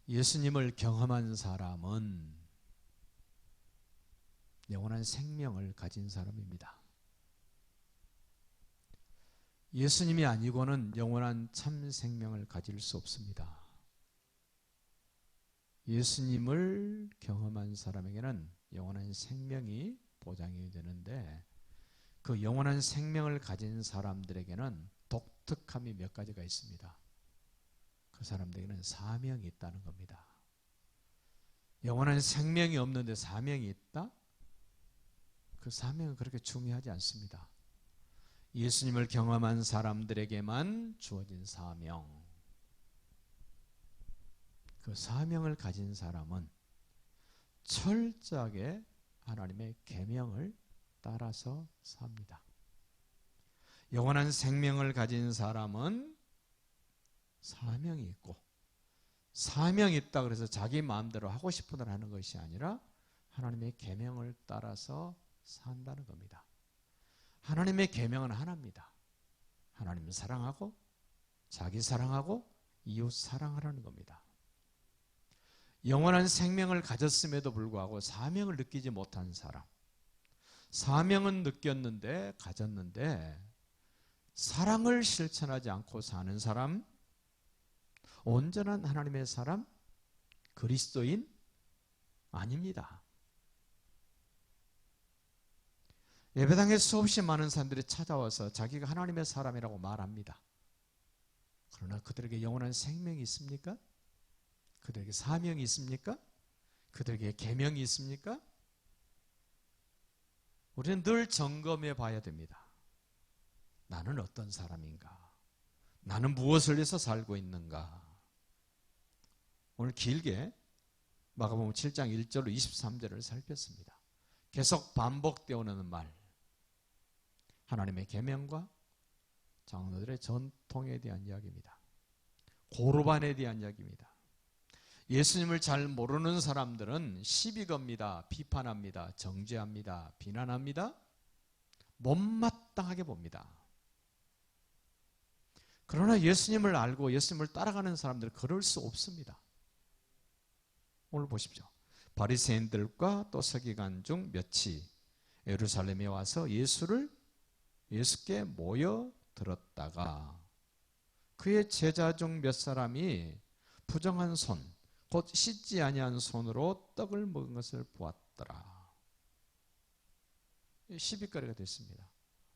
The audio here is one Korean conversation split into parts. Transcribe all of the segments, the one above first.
예수님을 경험한 사람은 영원한 생명을 가진 사람입니다. 예수님이 아니고는 영원한 참 생명을 가질 수 없습니다. 예수님을 경험한 사람에게는 영원한 생명이 보장이 되는데, 그 영원한 생명을 가진 사람들에게는 독특함이 몇 가지가 있습니다. 그 사람들에게는 사명이 있다는 겁니다. 영원한 생명이 없는데 사명이 있다? 그 사명은 그렇게 중요하지 않습니다. 예수님을 경험한 사람들에게만 주어진 사명, 그 사명을 가진 사람은 철저하게 하나님의 계명을 따라서 삽니다. 영원한 생명을 가진 사람은 사명이 있고, 사명이 있다 그래서 자기 마음대로 하고 싶은 대로 하는 것이 아니라 하나님의 계명을 따라서 산다는 겁니다. 하나님의 계명은 하나입니다. 하나님을 사랑하고 자기 사랑하고 이웃 사랑하라는 겁니다. 영원한 생명을 가졌음에도 불구하고 사명을 느끼지 못한 사람, 사명은 느꼈는데 가졌는데 사랑을 실천하지 않고 사는 사람, 온전한 하나님의 사람, 그리스도인 아닙니다. 예배당에 수없이 많은 사람들이 찾아와서 자기가 하나님의 사람이라고 말합니다. 그러나 그들에게 영원한 생명이 있습니까? 그들에게 사명이 있습니까? 그들에게 계명이 있습니까? 우리는 늘 점검해 봐야 됩니다. 나는 어떤 사람인가? 나는 무엇을 위해서 살고 있는가? 오늘 길게 마가복음 7장 1절로 23절을 살폈습니다. 계속 반복되어 오는 말, 하나님의 계명과 장로들의 전통에 대한 이야기입니다. 고르반에 대한 이야기입니다. 예수님을 잘 모르는 사람들은 시비 겁니다. 비판합니다. 정죄합니다. 비난합니다. 못마땅하게 봅니다. 그러나 예수님을 알고 예수님을 따라가는 사람들은 그럴 수 없습니다. 오늘 보십시오. 바리새인들과 또 서기관 중 몇이 예루살렘에 와서 예수께 모여 들었다가 그의 제자 중 몇 사람이 부정한 손, 곧 씻지 아니한 손으로 떡을 먹은 것을 보았더라. 시비거리가 됐습니다.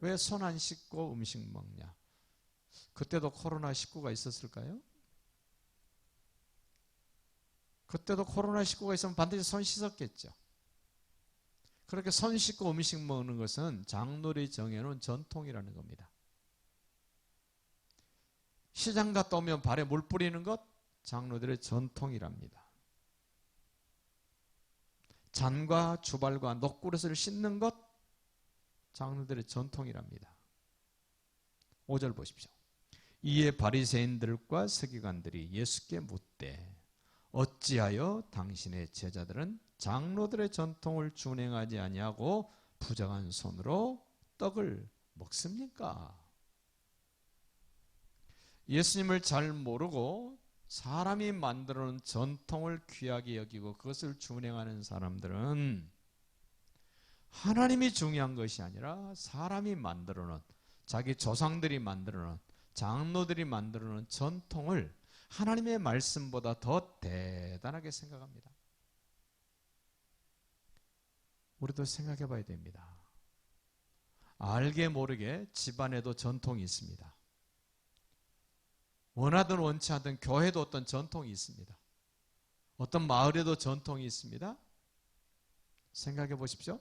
왜 손 안 씻고 음식 먹냐? 그때도 코로나19가 있었을까요? 그때도 코로나19가 있으면 반드시 손 씻었겠죠. 그렇게 손 씻고 음식 먹는 것은 장로들이 정해놓은 전통이라는 겁니다. 시장 갔다 오면 발에 물 뿌리는 것, 장로들의 전통이랍니다. 잔과 주발과 녹그릇을 씻는 것, 장로들의 전통이랍니다. 5절 보십시오. 이에 바리새인들과 서기관들이 예수께 묻되 어찌하여 당신의 제자들은 장로들의 전통을 준행하지 아니하고 부정한 손으로 떡을 먹습니까? 예수님을 잘 모르고 사람이 만들어놓은 전통을 귀하게 여기고 그것을 준행하는 사람들은 하나님이 중요한 것이 아니라 사람이 만들어놓은, 자기 조상들이 만들어놓은, 장로들이 만들어놓은 전통을 하나님의 말씀보다 더 대단하게 생각합니다. 우리도 생각해 봐야 됩니다. 알게 모르게 집안에도 전통이 있습니다. 원하든 원치 않든 교회도 어떤 전통이 있습니다. 어떤 마을에도 전통이 있습니다. 생각해 보십시오.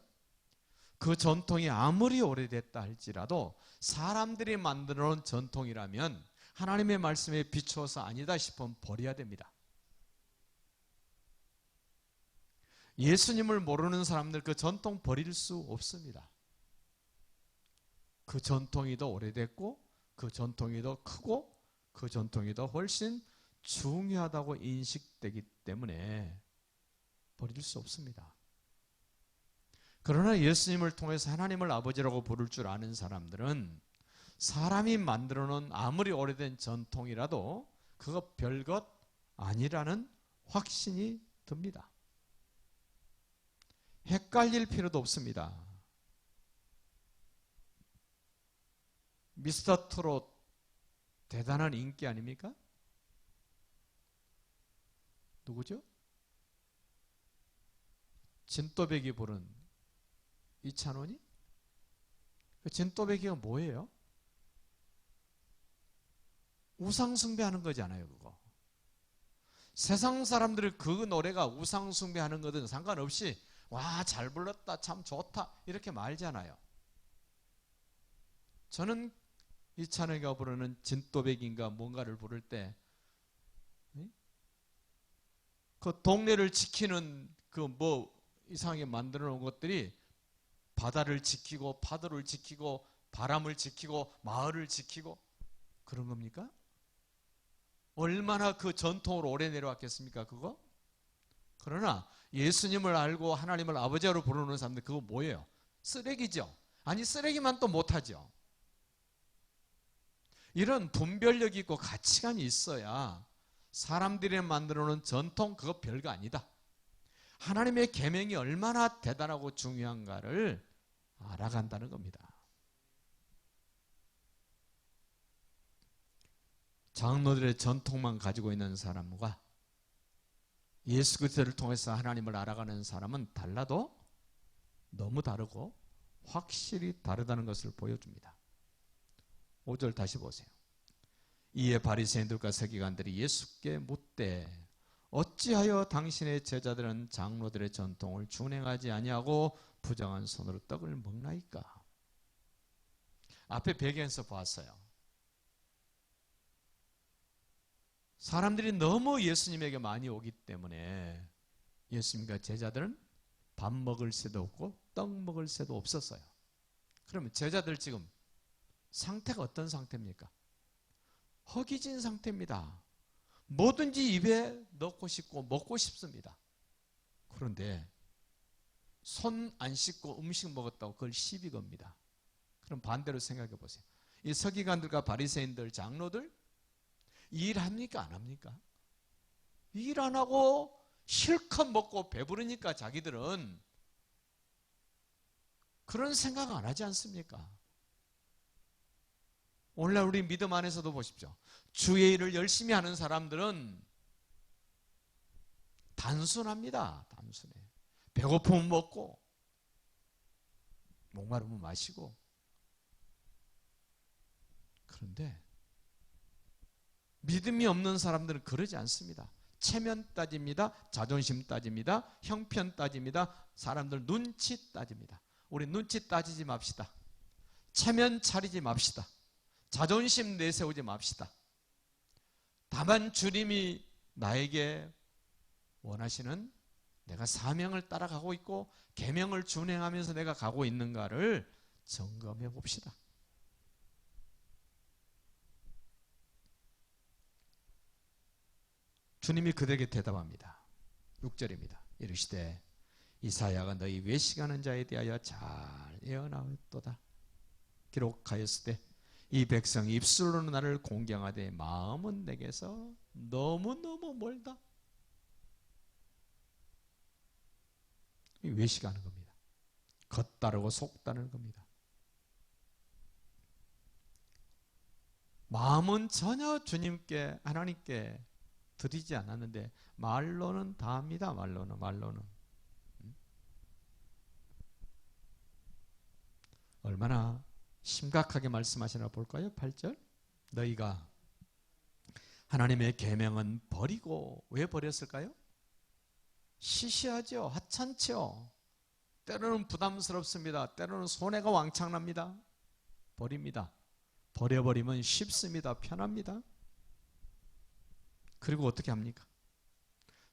그 전통이 아무리 오래됐다 할지라도 사람들이 만들어 놓은 전통이라면 하나님의 말씀에 비추어서 아니다 싶으면 버려야 됩니다. 예수님을 모르는 사람들 그 전통 버릴 수 없습니다. 그 전통이 더 오래됐고 그 전통이 더 크고 그 전통이 더 훨씬 중요하다고 인식되기 때문에 버릴 수 없습니다. 그러나 예수님을 통해서 하나님을 아버지라고 부를 줄 아는 사람들은 사람이 만들어 놓은 아무리 오래된 전통이라도 그거 별것 아니라는 확신이 듭니다. 헷갈릴 필요도 없습니다. 미스터 트롯 대단한 인기 아닙니까? 누구죠? 진또배기 부른 이찬원이? 그 진또배기가 뭐예요? 우상숭배하는 거잖아요, 그거. 세상 사람들이 그 노래가 우상숭배하는 거든 상관없이 와, 잘 불렀다, 참 좋다 이렇게 말잖아요. 저는 이찬원이가 부르는 진또배기인가 뭔가를 부를 때 그 동네를 지키는 그 뭐 이상하게 만들어 놓은 것들이 바다를 지키고 파도를 지키고 바람을 지키고 마을을 지키고 그런 겁니까? 얼마나 그 전통으로 오래 내려왔겠습니까, 그거? 그러나 예수님을 알고 하나님을 아버지로 부르는 사람들 그거 뭐예요? 쓰레기죠. 아니, 쓰레기만 또 못하죠. 이런 분별력이 있고 가치관이 있어야 사람들이 만들어놓은 전통 그거 별거 아니다. 하나님의 계명이 얼마나 대단하고 중요한가를 알아간다는 겁니다. 장로들의 전통만 가지고 있는 사람과 예수 그리스도를 통해서 하나님을 알아가는 사람은 달라도 너무 다르고 확실히 다르다는 것을 보여줍니다. 5절 다시 보세요. 이에 바리새인들과 서기관들이 예수께 묻되 어찌하여 당신의 제자들은 장로들의 전통을 준행하지 아니하고 부정한 손으로 떡을 먹나이까? 앞에 배경에서 보았어요. 사람들이 너무 예수님에게 많이 오기 때문에 예수님과 제자들은 밥 먹을 새도 없고 떡 먹을 새도 없었어요. 그러면 제자들 지금 상태가 어떤 상태입니까? 허기진 상태입니다. 뭐든지 입에 넣고 싶고 먹고 싶습니다. 그런데 손 안 씻고 음식 먹었다고 그걸 시비 겁니다. 그럼 반대로 생각해 보세요. 이 서기관들과 바리새인들, 장로들 일합니까? 안 합니까? 일 안 하고 실컷 먹고 배부르니까 자기들은 그런 생각 안 하지 않습니까? 오늘날 우리 믿음 안에서도 보십시오. 주의 일을 열심히 하는 사람들은 단순합니다. 단순해. 배고프면 먹고 목마르면 마시고. 그런데 믿음이 없는 사람들은 그러지 않습니다. 체면 따집니다. 자존심 따집니다. 형편 따집니다. 사람들 눈치 따집니다. 우리 눈치 따지지 맙시다. 체면 차리지 맙시다. 자존심 내세우지 맙시다. 다만 주님이 나에게 원하시는 내가 사명을 따라가고 있고 계명을 준행하면서 내가 가고 있는가를 점검해 봅시다. 주님이 그들에게 대답합니다. 6절입니다. 이르시되 이사야가 너희 외식하는 자에 대하여 잘 예언하였도다. 기록하였을 때 이 백성이 입술로는 나를 공경하되 마음은 내게서 너무너무 멀다. 외식하는 겁니다. 겉다르고 속다르는 겁니다. 마음은 전혀 주님께 하나님께 드리지 않았는데 말로는 다 합니다. 말로는 얼마나 심각하게 말씀하시나 볼까요? 8절 너희가 하나님의 계명은 버리고 왜 버렸을까요? 시시하죠. 하찮죠. 때로는 부담스럽습니다. 때로는 손해가 왕창납니다. 버립니다. 버려버리면 쉽습니다. 편합니다. 그리고 어떻게 합니까?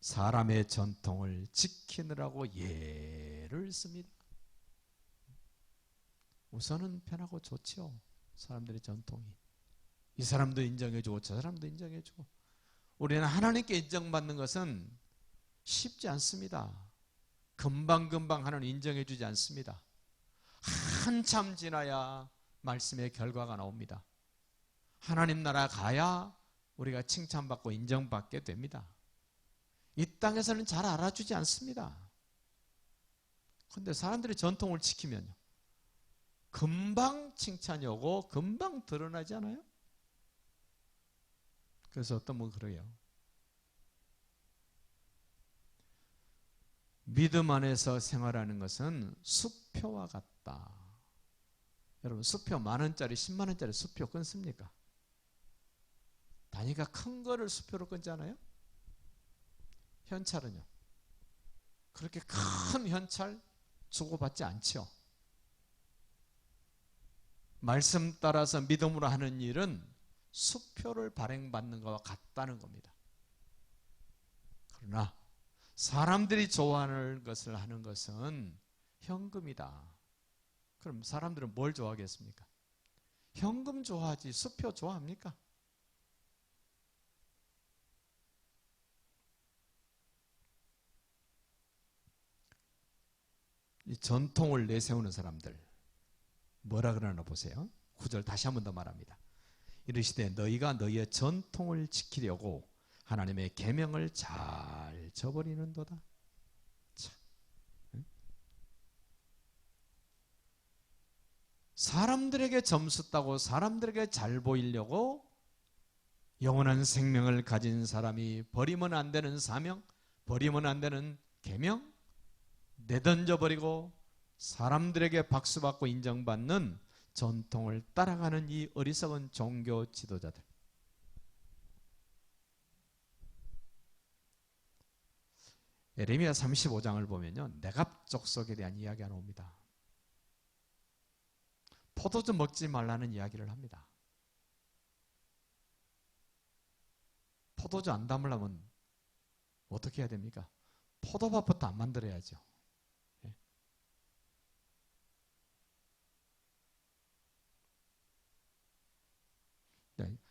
사람의 전통을 지키느라고 예를 씁니다. 우선은 편하고 좋죠. 사람들의 전통이. 이 사람도 인정해주고 저 사람도 인정해주고. 우리는 하나님께 인정받는 것은 쉽지 않습니다. 금방금방 하나님 인정해주지 않습니다. 한참 지나야 말씀의 결과가 나옵니다. 하나님 나라 가야 우리가 칭찬받고 인정받게 됩니다. 이 땅에서는 잘 알아주지 않습니다. 그런데 사람들이 전통을 지키면요, 금방 칭찬이 오고 금방 드러나지 않아요? 그래서 어떤 분은 그래요. 믿음 안에서 생활하는 것은 수표와 같다. 여러분, 수표 10,000원짜리 100,000원짜리 수표 끊습니까? 단위가 큰 거를 수표로 끊잖아요. 현찰은요, 그렇게 큰 현찰 주고받지 않죠. 말씀 따라서 믿음으로 하는 일은 수표를 발행받는 것과 같다는 겁니다. 그러나 사람들이 좋아하는 것을 하는 것은 현금이다. 그럼 사람들은 뭘 좋아하겠습니까? 현금 좋아하지 수표 좋아합니까? 이 전통을 내세우는 사람들 뭐라 그러나 보세요. 9절 다시 한 번 더 말합니다. 이르시되 너희가 너희의 전통을 지키려고 하나님의 계명을 잘 저버리는도다. 참. 사람들에게 점수 따고 사람들에게 잘 보이려고 영원한 생명을 가진 사람이 버리면 안 되는 사명, 버리면 안 되는 계명 내던져버리고 사람들에게 박수받고 인정받는 전통을 따라가는 이 어리석은 종교 지도자들. 예레미야 35장을 보면요, 내갑족속에 대한 이야기가 나옵니다. 포도주 먹지 말라는 이야기를 합니다. 포도주 안 담으려면 어떻게 해야 됩니까? 포도밥부터 안 만들어야죠.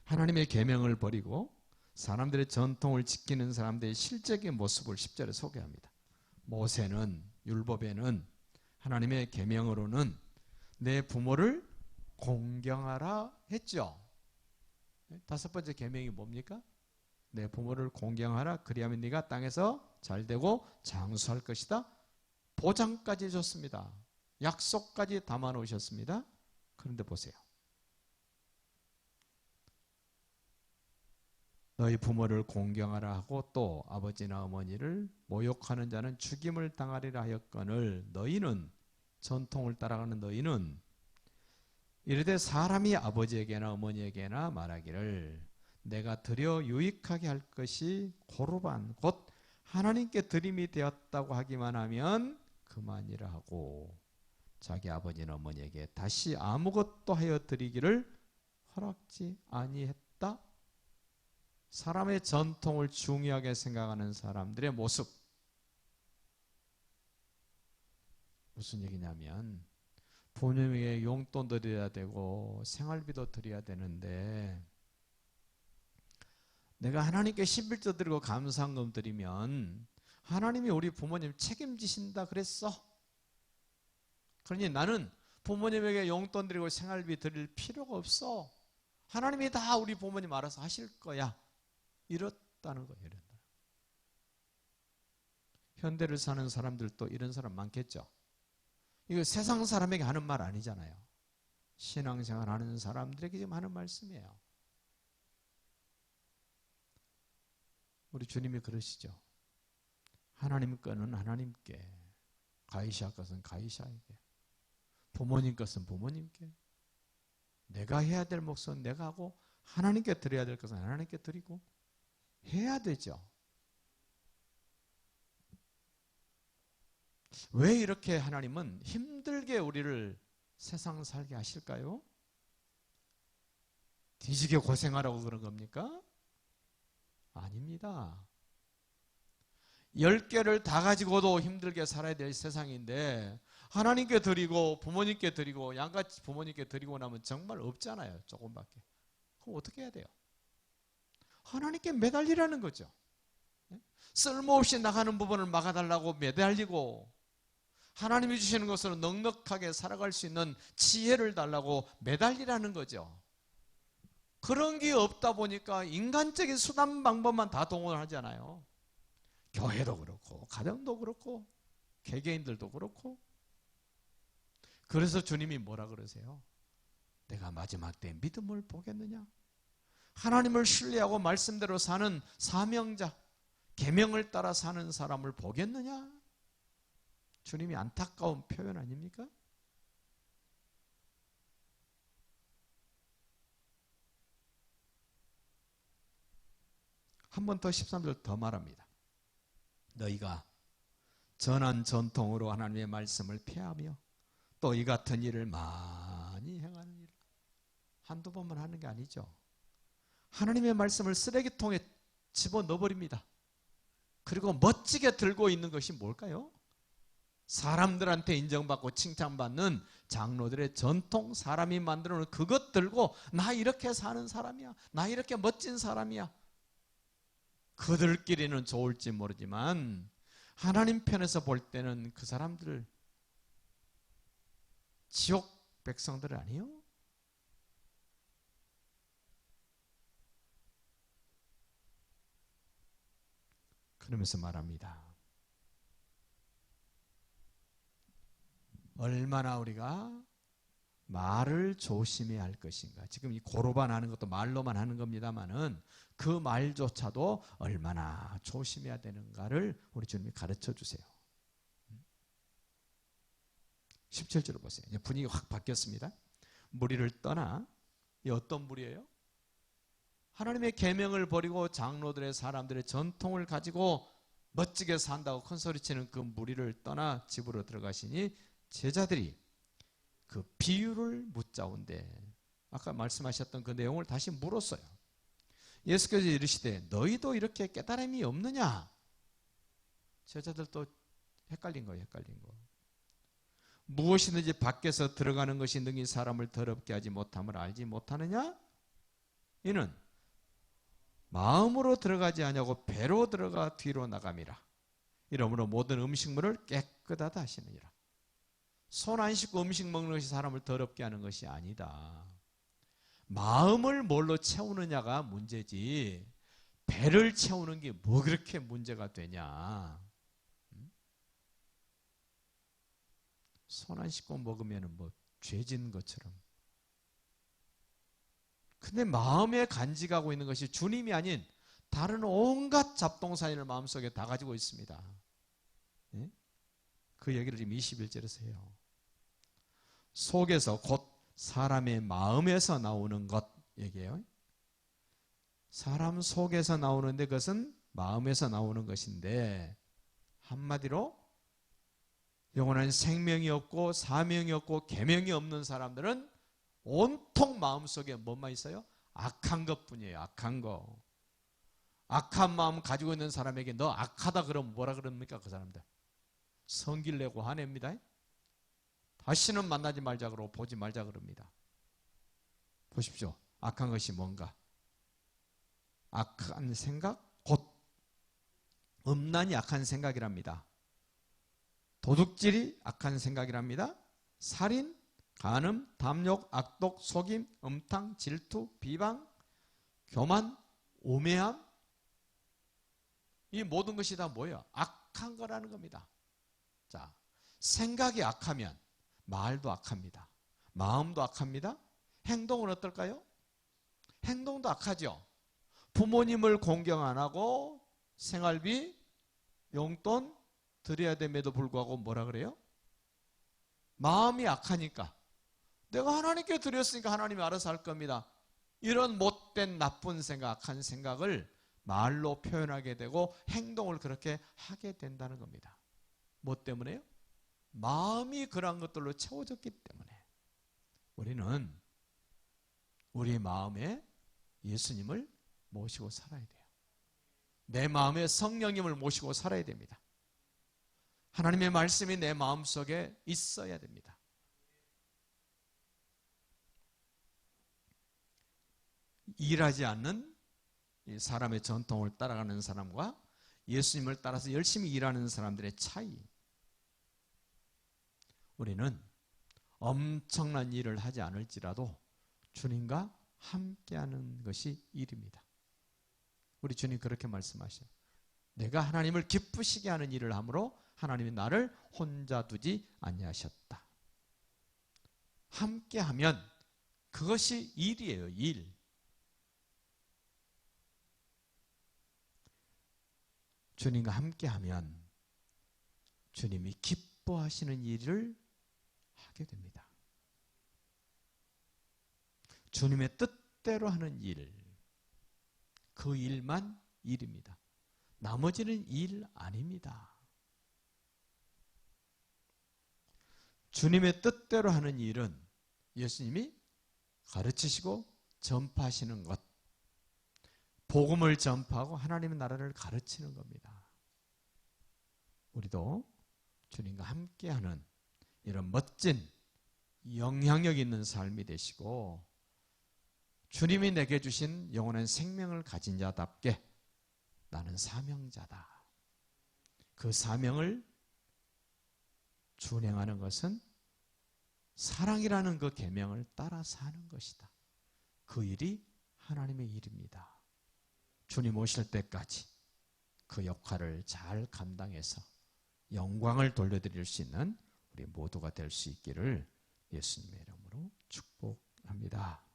하나님의 계명을 버리고 사람들의 전통을 지키는 사람들의 실제적인 모습을 10절에 소개합니다. 모세는, 율법에는, 하나님의 계명으로는 내 부모를 공경하라 했죠. 다섯 번째 계명이 뭡니까? 내 부모를 공경하라. 그리하면 네가 땅에서 잘되고 장수할 것이다. 보장까지 줬습니다. 약속까지 담아 놓으셨습니다. 그런데 보세요. 너희 부모를 공경하라 하고 또 아버지나 어머니를 모욕하는 자는 죽임을 당하리라 하였거늘 너희는, 전통을 따라가는 너희는 이르되 사람이 아버지에게나 어머니에게나 말하기를 내가 드려 유익하게 할 것이 고르반 곧 하나님께 드림이 되었다고 하기만 하면 그만이라 하고 자기 아버지나 어머니에게 다시 아무것도 하여 드리기를 허락지 아니했다. 사람의 전통을 중요하게 생각하는 사람들의 모습. 무슨 얘기냐면 부모님에게 용돈 드려야 되고 생활비도 드려야 되는데 내가 하나님께 11조 드리고 감사한금 드리면 하나님이 우리 부모님 책임지신다 그랬어. 그러니 나는 부모님에게 용돈 드리고 생활비 드릴 필요가 없어. 하나님이 다 우리 부모님 알아서 하실 거야. 이렇다는 거예요. 이런다. 현대를 사는 사람들도 이런 사람 많겠죠. 이거 세상 사람에게 하는 말 아니잖아요. 신앙생활 하는 사람들에게 지금 하는 말씀이에요. 우리 주님이 그러시죠. 하나님 거는 하나님께, 가이샤 것은 가이샤에게, 부모님 것은 부모님께, 내가 해야 될 몫은 내가 하고 하나님께 드려야 될 것은 하나님께 드리고 해야 되죠. 왜 이렇게 하나님은 힘들게 우리를 세상 살게 하실까요? 뒤지게 고생하라고 그런 겁니까? 아닙니다. 10개를 다 가지고도 힘들게 살아야 될 세상인데 하나님께 드리고 부모님께 드리고 양같이 부모님께 드리고 나면 정말 없잖아요. 조금밖에. 그럼 어떻게 해야 돼요? 하나님께 매달리라는 거죠. 쓸모없이 나가는 부분을 막아달라고 매달리고 하나님이 주시는 것으로 넉넉하게 살아갈 수 있는 지혜를 달라고 매달리라는 거죠. 그런 게 없다 보니까 인간적인 수단 방법만 다 동원하잖아요. 교회도 그렇고 가정도 그렇고 개개인들도 그렇고. 그래서 주님이 뭐라 그러세요? 내가 마지막 때 믿음을 보겠느냐? 하나님을 신뢰하고 말씀대로 사는 사명자, 계명을 따라 사는 사람을 보겠느냐? 주님이 안타까운 표현 아닙니까? 한 번 더 13절 더 말합니다. 너희가 전한 전통으로 하나님의 말씀을 폐하며 또 이 같은 일을 많이 행하느니라. 한두 번만 하는 게 아니죠. 하나님의 말씀을 쓰레기통에 집어넣어버립니다. 그리고 멋지게 들고 있는 것이 뭘까요? 사람들한테 인정받고 칭찬받는 장로들의 전통, 사람이 만들어 놓은 그것 들고 나 이렇게 사는 사람이야, 나 이렇게 멋진 사람이야. 그들끼리는 좋을지 모르지만 하나님 편에서 볼 때는 그 사람들 지옥 백성들 아니에요? 그러면서 말합니다. 얼마나 우리가 말을 조심해야 할 것인가. 지금 이 고로반 하는 것도 말로만 하는 겁니다만은 그 말조차도 얼마나 조심해야 되는가를 우리 주님이 가르쳐 주세요. 17절을 보세요. 이제 분위기가 확 바뀌었습니다. 무리를 떠나, 이 어떤 무리예요? 하나님의 계명을 버리고 장로들의 사람들의 전통을 가지고 멋지게 산다고 큰소리치는 그 무리를 떠나 집으로 들어가시니 제자들이 그 비유를 묻자온데, 아까 말씀하셨던 그 내용을 다시 물었어요. 예수께서 이르시되 너희도 이렇게 깨달음이 없느냐? 제자들도 헷갈린 거예요. 헷갈린 거. 무엇이든지 밖에서 들어가는 것이 능히 사람을 더럽게 하지 못함을 알지 못하느냐? 이는 마음으로 들어가지 아니하고 배로 들어가 뒤로 나감이라. 이러므로 모든 음식물을 깨끗하다 하시느니라. 손 안 씻고 음식 먹는 것이 사람을 더럽게 하는 것이 아니다. 마음을 뭘로 채우느냐가 문제지 배를 채우는 게 뭐 그렇게 문제가 되냐. 손 안 씻고 먹으면 뭐 죄진 것처럼. 근데 마음에 간직하고 있는 것이 주님이 아닌 다른 온갖 잡동사니를 마음속에 다 가지고 있습니다. 예? 그 얘기를 지금 21절에서 해요. 속에서 곧 사람의 마음에서 나오는 것 얘기해요. 사람 속에서 나오는데 그것은 마음에서 나오는 것인데, 한마디로 영원한 생명이 없고 사명이 없고 계명이 없는 사람들은 온통 마음속에 뭐만 있어요? 악한 것뿐이에요. 악한 거. 악한 마음 가지고 있는 사람에게 너 악하다 그러면 뭐라 그럽니까? 그 사람들 성질 내고 화냅니다. 다시는 만나지 말자 그러고 보지 말자 그럽니다. 보십시오. 악한 것이 뭔가? 악한 생각, 곧 음란이 악한 생각이랍니다. 도둑질이 악한 생각이랍니다. 살인, 간음, 탐욕, 악독, 속임, 음탕, 질투, 비방, 교만, 우매함, 이 모든 것이 다 뭐예요? 악한 거라는 겁니다. 자, 생각이 악하면 말도 악합니다. 마음도 악합니다. 행동은 어떨까요? 행동도 악하죠. 부모님을 공경 안 하고 생활비, 용돈 드려야 됨에도 불구하고 뭐라 그래요? 마음이 악하니까 내가 하나님께 드렸으니까 하나님이 알아서 할 겁니다. 이런 못된 나쁜 생각, 악한 생각을 말로 표현하게 되고 행동을 그렇게 하게 된다는 겁니다. 뭐 때문에요? 마음이 그러한 것들로 채워졌기 때문에. 우리는 우리 마음에 예수님을 모시고 살아야 돼요. 내 마음에 성령님을 모시고 살아야 됩니다. 하나님의 말씀이 내 마음속에 있어야 됩니다. 일하지 않는 사람의 전통을 따라가는 사람과 예수님을 따라서 열심히 일하는 사람들의 차이. 우리는 엄청난 일을 하지 않을지라도 주님과 함께하는 것이 일입니다. 우리 주님 그렇게 말씀하셔요. 내가 하나님을 기쁘시게 하는 일을 함으로 하나님이 나를 혼자 두지 아니하셨다. 함께하면 그것이 일이에요. 일. 주님과 함께하면 주님이 기뻐하시는 일을 하게 됩니다. 주님의 뜻대로 하는 일, 그 일만 일입니다. 나머지는 일 아닙니다. 주님의 뜻대로 하는 일은 예수님이 가르치시고 전파하시는 것, 복음을 전파하고 하나님의 나라를 가르치는 겁니다. 우리도 주님과 함께하는 이런 멋진 영향력 있는 삶이 되시고 주님이 내게 주신 영원한 생명을 가진 자답게 나는 사명자다. 그 사명을 준행하는 것은 사랑이라는 그 계명을 따라 사는 것이다. 그 일이 하나님의 일입니다. 주님 오실 때까지 그 역할을 잘 감당해서 영광을 돌려드릴 수 있는 우리 모두가 될 수 있기를 예수님의 이름으로 축복합니다.